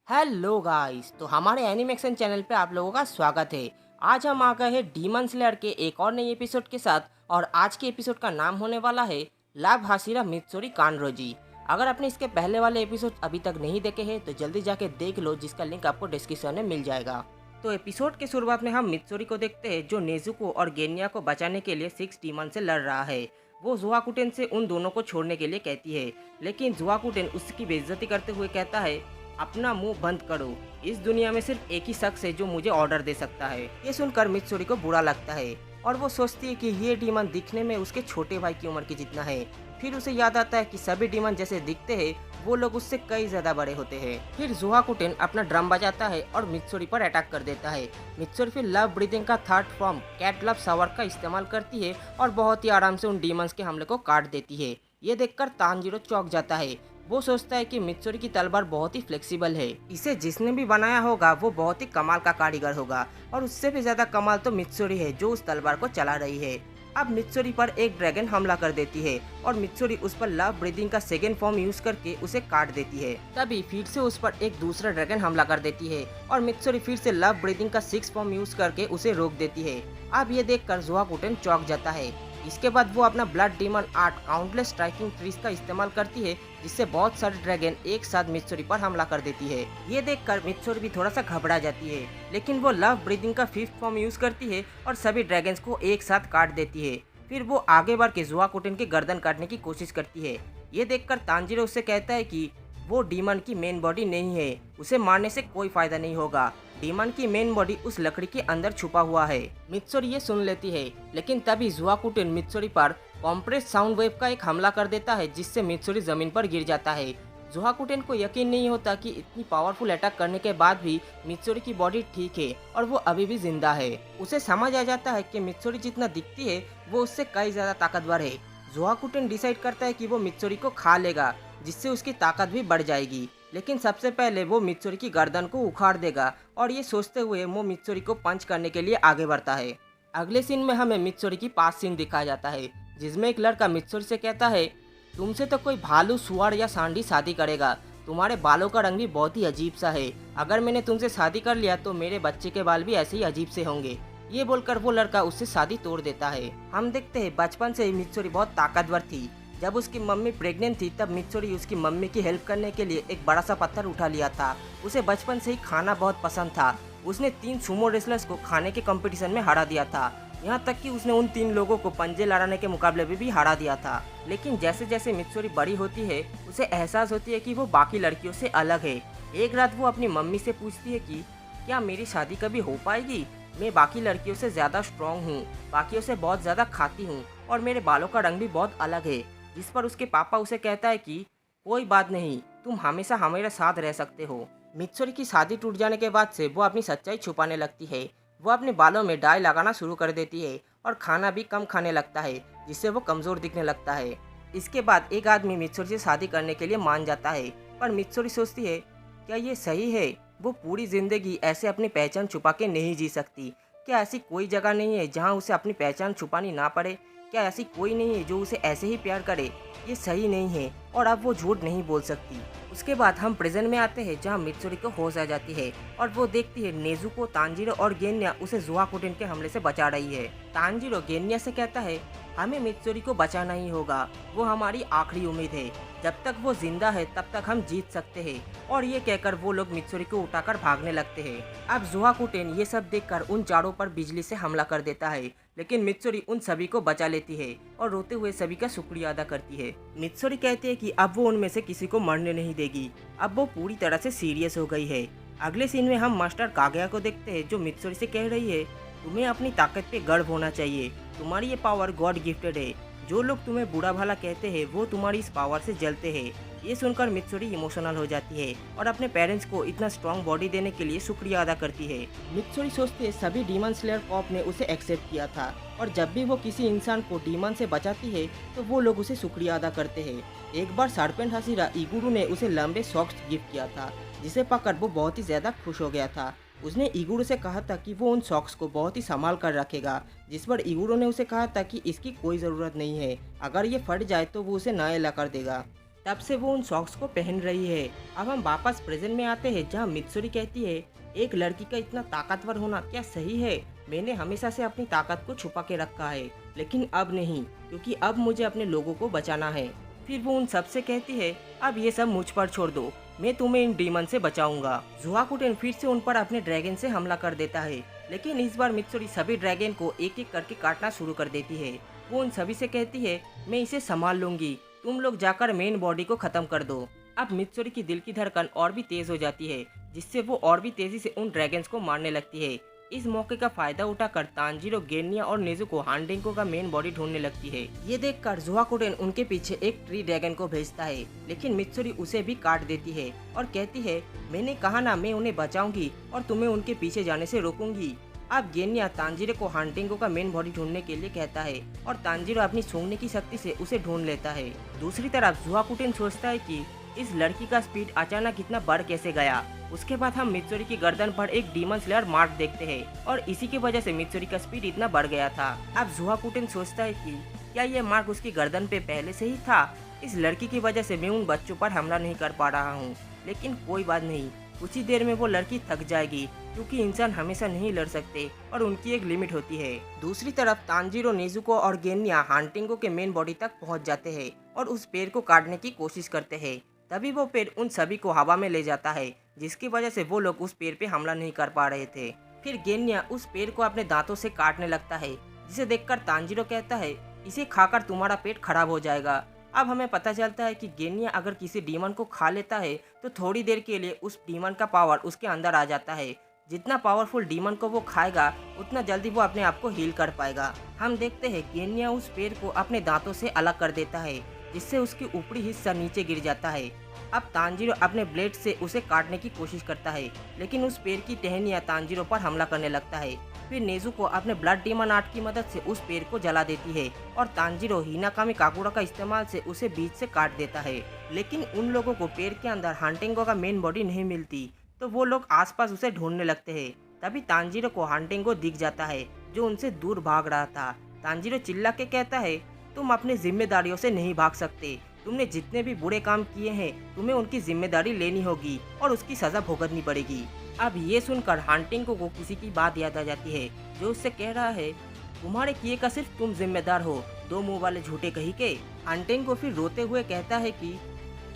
Hello guys, तो हमारे animation channel पे आप लोगों का स्वागत है। आज हम आ गए हैं डीमन स्लेयर के एक और नए एपिसोड के साथ और आज के एपिसोड का नाम होने वाला है लाभ हासिरा मित्सुरी कानरोजी। अगर आपने इसके पहले वाले एपिसोड अभी तक नहीं देखे हैं तो जल्दी जाके देख लो, जिसका लिंक आपको डिस्क्रिप्शन में मिल जाएगा। तो एपिसोड के शुरुआत में हम मित्सुरी को देखते हैं जो नेजुको और गेन्या को बचाने के लिए 6 डीमन से लड़ रहा है। वो जुआकुटेन से उन दोनों को छोड़ने के लिए कहती है, लेकिन जुआकुटेन उसकी बेइज्जती करते हुए कहता है, अपना मुंह बंद करो। इस दुनिया में सिर्फ एक ही शख्स है जो मुझे ऑर्डर दे सकता है। ये सुनकर मित्सुरी को बुरा लगता है और वो सोचती है कि ये डीमन दिखने में उसके छोटे भाई की उम्र की जितना है। फिर उसे याद आता है कि सभी डीमन जैसे दिखते हैं वो लोग उससे कई ज्यादा बड़े होते हैं। फिर जुहाकुटेन अपना ड्रम बजाता है और मित्सुरी पर अटैक कर देता है। मित्सुरी फिर लव ब्रीदिंग का third form cat love shower का इस्तेमाल करती है और बहुत ही आराम से उन डीमंस के हमले को काट देती है। ये देखकर तानजीरो चौंक जाता है। वो सोचता है कि मित्सुरी की तलवार बहुत ही फ्लेक्सिबल है, इसे जिसने भी बनाया होगा वो बहुत ही कमाल का कारीगर होगा। और उससे भी ज्यादा कमाल तो मित्सुरी है जो उस तलवार को चला रही है। अब मित्सुरी पर एक ड्रैगन हमला कर देती है और मित्सुरी उस पर लव ब्रीदिंग का सेकेंड फॉर्म यूज करके उसे काट देती है। तभी फिर से उस पर एक दूसरा ड्रैगन हमला कर देती है और मित्सुरी फिर से लव ब्रीदिंग का 6 फॉर्म यूज करके उसे रोक देती है। अब ये देखकर जुहाकुटेन चौंक जाता है। इसके बाद वो अपना blood demon art countless striking trees का इस्तेमाल करती है, जिससे बहुत सारे ड्रैगन एक साथ मित्सुरी पर हमला कर देती है। ये देखकर मित्सुरी भी थोड़ा सा घबरा जाती है, लेकिन वो लव ब्रीदिंग का 5th फॉर्म यूज करती है और सभी ड्रैगन्स को एक साथ काट देती है। फिर वो आगे बढ़ के जुआकुटेन की गर्दन काटने की कोशिश करती है। ये देखकर तांजीरो उससे कहता है कि वो डीमन की मेन बॉडी नहीं है, उसे मारने से कोई फायदा नहीं होगा। डीमन की मेन बॉडी उस लकड़ी के अंदर छुपा हुआ है। मित्सुरी ये सुन लेती है, लेकिन तभी जुआकुटेन मित्सुरी पर कॉम्प्रेस साउंड वेव का एक हमला कर देता है, जिससे मित्सुरी जमीन पर गिर जाता है। जुआकुटेन को यकीन नहीं होता कि इतनी पावरफुल अटैक करने के बाद भी मित्सुरी की बॉडी ठीक है और वो अभी भी जिंदा है। उसे समझ आ जाता है कि मित्सुरी जितना दिखती है वो उससे कई ज्यादा ताकतवर है। जुआकुटेन डिसाइड करता है कि वो मित्सुरी को खा लेगा, जिससे उसकी ताकत भी बढ़ जाएगी। लेकिन सबसे पहले वो मित्सुरी की गर्दन को उखाड़ देगा और ये सोचते हुए वो मित्सुरी को पंच करने के लिए आगे बढ़ता है। अगले सीन में हमें मित्सुरी की पास सीन दिखाया जाता है, जिसमें एक लड़का मित्सुरी से कहता है, तुमसे तो कोई भालू सुअर या सांडी शादी करेगा। तुम्हारे बालों का रंग भी बहुत ही अजीब सा है। अगर मैंने तुमसे शादी कर लिया तो मेरे बच्चे के बाल भी ऐसे ही अजीब से होंगे। ये बोलकर वो लड़का उससे शादी तोड़ देता है। हम देखते हैं बचपन से ही मित्सुरी बहुत ताकतवर थी। जब उसकी मम्मी प्रेग्नेंट थी तब मित्सुरी उसकी मम्मी की हेल्प करने के लिए एक बड़ा सा पत्थर उठा लिया था। उसे बचपन से ही खाना बहुत पसंद था। उसने 3 सुमो रेसलर्स को खाने के कंपटीशन में हरा दिया था। यहाँ तक कि उसने उन 3 लोगों को पंजे लड़ाने के मुकाबले में भी हरा दिया था। लेकिन जैसे जैसे मित्सुरी बड़ी होती है उसे एहसास होती है कि वो बाकी लड़कियों से अलग है। एक रात वो अपनी मम्मी से पूछती है कि क्या मेरी शादी कभी हो पाएगी? मैं बाकी लड़कियों से ज़्यादा स्ट्रॉन्ग हूँ, बाकियों से बहुत ज़्यादा खाती हूँ और मेरे बालों का रंग भी बहुत अलग है। जिस पर उसके पापा उसे कहता है कि कोई बात नहीं, तुम हमेशा हमारे साथ रह सकते हो। मित्सुरी की शादी टूट जाने के बाद से वो अपनी सच्चाई छुपाने लगती है। वो अपने बालों में डाई लगाना शुरू कर देती है और खाना भी कम खाने लगता है, जिससे वो कमज़ोर दिखने लगता है। इसके बाद एक आदमी मित्सुरी से शादी करने के लिए मान जाता है, पर मित्सुरी सोचती है, क्या ये सही है? वो पूरी ज़िंदगी ऐसे अपनी पहचान छुपा के नहीं जी सकती। क्या ऐसी कोई जगह नहीं है जहाँ उसे अपनी पहचान छुपानी ना पड़े? क्या ऐसी कोई नहीं है जो उसे ऐसे ही प्यार करे? ये सही नहीं है और अब वो झूठ नहीं बोल सकती। उसके बाद हम प्रेजेंट में आते हैं, जहाँ मित्सुरी को होश आ जाती है और वो देखती है नेजुको, तांजीरो और गेन्या उसे जुआकुटेन के हमले से बचा रही है। तांजीरो गेन्या से कहता है, हमें मित्सुरी को बचाना ही होगा, वो हमारी आखिरी उम्मीद है। जब तक वो जिंदा है तब तक हम जीत सकते हैं। और ये कहकर वो लोग मित्सुरी को उठाकर भागने लगते हैं। अब जुआकुटेन ये सब देखकर उन चारों पर बिजली से हमला कर देता है, लेकिन मित्सुरी उन सभी को बचा लेती है और रोते हुए सभी का शुक्रिया अदा करती है। मित्सुरी कहती है कि अब वो उनमें से किसी को मरने नहीं देगी। अब वो पूरी तरह से सीरियस हो गई है। अगले सीन में हम मास्टर कागया को देखते हैं, जो मित्सुरी से कह रही है, तुम्हें अपनी ताकत पे गर्व होना चाहिए। तुम्हारी ये पावर गॉड गिफ्टेड है। जो लोग तुम्हें बुरा भला कहते हैं वो तुम्हारी इस पावर से जलते हैं। ये सुनकर मित्सुरी इमोशनल हो जाती है और अपने पेरेंट्स को इतना स्ट्रॉन्ग बॉडी देने के लिए शुक्रिया अदा करती है। मित्सुरी सोचती है सभी डीमन स्लेयर कॉप ने उसे एक्सेप्ट किया था और जब भी वो किसी इंसान को डीमन से बचाती है तो वो लोग उसे शुक्रिया अदा करते हैं। एक बार सर्पेंट हासिरा इगुरु ने उसे लंबे सॉक्स गिफ्ट किया था, जिसे पाकर वो बहुत ही ज्यादा खुश हो गया था। उसने इगुरु से कहा था कि वो उन सॉक्स को बहुत ही संभाल कर रखेगा, जिस पर इगुरु ने उसे कहा था कि इसकी कोई ज़रूरत नहीं है, अगर ये फट जाए तो वो उसे नया ला कर देगा। तब से वो उन सॉक्स को पहन रही है। अब हम वापस प्रेजेंट में आते हैं जहाँ मित्सुरी कहती है, एक लड़की का इतना ताकतवर होना क्या सही है? मैंने हमेशा से अपनी ताकत को छुपा के रखा है, लेकिन अब नहीं, क्योंकि अब मुझे अपने लोगों को बचाना है। फिर वो उन सब से कहती है, अब ये सब मुझ पर छोड़ दो, मैं तुम्हें इन डीमन से बचाऊंगा। जुआकुटेन फिर से उन पर अपने ड्रैगन से हमला कर देता है, लेकिन इस बार मित्सुरी सभी ड्रैगन को एक एक करके काटना शुरू कर देती है। वो उन सभी से कहती है, मैं इसे संभाल लूंगी, तुम लोग जाकर मेन बॉडी को खत्म कर दो। अब मित्सुरी की दिल की धड़कन और भी तेज हो जाती है, जिससे वो और भी तेजी से उन ड्रैगन्स को मारने लगती है। इस मौके का फायदा उठाकर तांजीरो, गेनिया और नेजुको हांडिंको का मेन बॉडी ढूंढने लगती है। ये देखकर जुआकुटेन उनके पीछे एक ट्री ड्रैगन को भेजता है, लेकिन मित्सुरी उसे भी काट देती है और कहती है, मैंने कहा ना, मैं उन्हें बचाऊंगी और तुम्हें उनके पीछे जाने से रोकूंगी। अब गेनिया तांजीरो को हांटिंगो का मेन बॉडी ढूंढने के लिए कहता है और तांजीरो अपनी सूंघने की शक्ति से उसे ढूंढ लेता है। दूसरी तरफ जुआकुटेन सोचता है कि इस लड़की का स्पीड अचानक इतना बढ़ कैसे गया। उसके बाद हम मित्सुरी की गर्दन पर एक डीमन स्लेयर मार्क देखते हैं और इसी की वजह से मित्सुरी का स्पीड इतना बढ़ गया था। अब जुआकुटेन सोचता है कि क्या ये मार्क उसकी गर्दन पे पहले से ही था? इस लड़की की वजह से मैं उन बच्चों पर हमला नहीं कर पा रहा हूँ, लेकिन कोई बात नहीं, कुछ ही देर में वो लड़की थक जाएगी, क्योंकि इंसान हमेशा नहीं लड़ सकते और उनकी एक लिमिट होती है। दूसरी तरफ तांजीरो, नेजुको और गेनिया हांटिंगो के मेन बॉडी तक पहुंच जाते हैं और उस पेड़ को काटने की कोशिश करते हैं। तभी वो पेड़ उन सभी को हवा में ले जाता है, जिसकी वजह से वो लोग उस पेड़ पे हमला नहीं कर पा रहे थे। फिर गेनिया उस पेड़ को अपने दांतों से काटने लगता है, जिसे देखकर तांजीरो कहता है, इसे खाकर तुम्हारा पेट खराब हो जाएगा। अब हमें पता चलता है कि गेनिया अगर किसी डीमन को खा लेता है तो थोड़ी देर के लिए उस डीमन का पावर उसके अंदर आ जाता है। जितना पावरफुल डीमन को वो खाएगा, उतना जल्दी वो अपने आप को हील कर पाएगा। हम देखते हैं गेनिया उस पेड़ को अपने दांतों से अलग कर देता है, जिससे उसकी ऊपरी हिस्सा नीचे गिर जाता है। अब तांजीरो अपने ब्लेड से उसे काटने की कोशिश करता है, लेकिन उस पेड़ की टहनियाँ तांजीरो पर हमला करने लगता है। फिर नेजुको अपने ब्लड डीमन आर्ट की मदद से उस पेड़ को जला देती है और तांजीरो हिनाकामी काकुरा का इस्तेमाल से उसे बीच से काट देता है। लेकिन उन लोगों को पेड़ के अंदर हांटिंगो का मेन बॉडी नहीं मिलती, तो वो लोग आसपास उसे ढूंढने लगते हैं। तभी तांजीरो को हांटिंगो दिख जाता है, जो उनसे दूर भाग रहा था। तांजीरो चिल्ला के कहता है, तुम अपनी जिम्मेदारियों से नहीं भाग सकते, तुमने जितने भी बुरे काम किए हैं तुम्हें उनकी जिम्मेदारी लेनी होगी और उसकी सजा भुगतनी पड़ेगी। अब ये सुनकर हांटिंगो को किसी की बात याद आ जाती है, जो उससे कह रहा है, तुम्हारे किए का सिर्फ तुम जिम्मेदार हो, दो मुंह वाले झूठे कहीं के। हांटिंगो फिर रोते हुए कहता है कि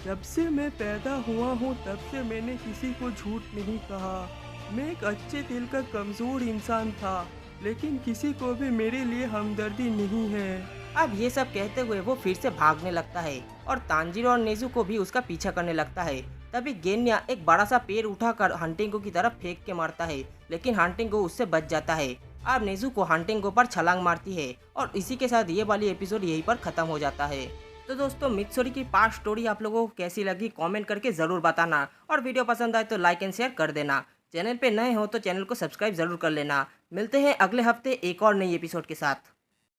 जब से मैं पैदा हुआ हूँ तब से मैंने किसी को झूठ नहीं कहा। मैं एक अच्छे दिल का कमज़ोर इंसान था, लेकिन किसी को भी मेरे लिए हमदर्दी नहीं है। अब ये सब कहते हुए वो फिर से भागने लगता है और तांजीरो और नेजुको भी उसका पीछा करने लगता है। तभी गेन्या एक बड़ा सा पेड़ उठाकर हांटिंगो की तरफ फेंक के मारता है, लेकिन हांटिंगो उससे बच जाता है। अब नेजुको हांटिंगो पर छलांग मारती है और इसी के साथ ये वाली एपिसोड यहीं पर खत्म हो जाता है। तो दोस्तों, मित्सुरी की पार्ट स्टोरी आप लोगों को कैसी लगी कमेंट करके ज़रूर बताना, और वीडियो पसंद आए तो लाइक एंड शेयर कर देना। चैनल पे नए हो तो चैनल को सब्सक्राइब ज़रूर कर लेना। मिलते हैं अगले हफ्ते एक और नई एपिसोड के साथ।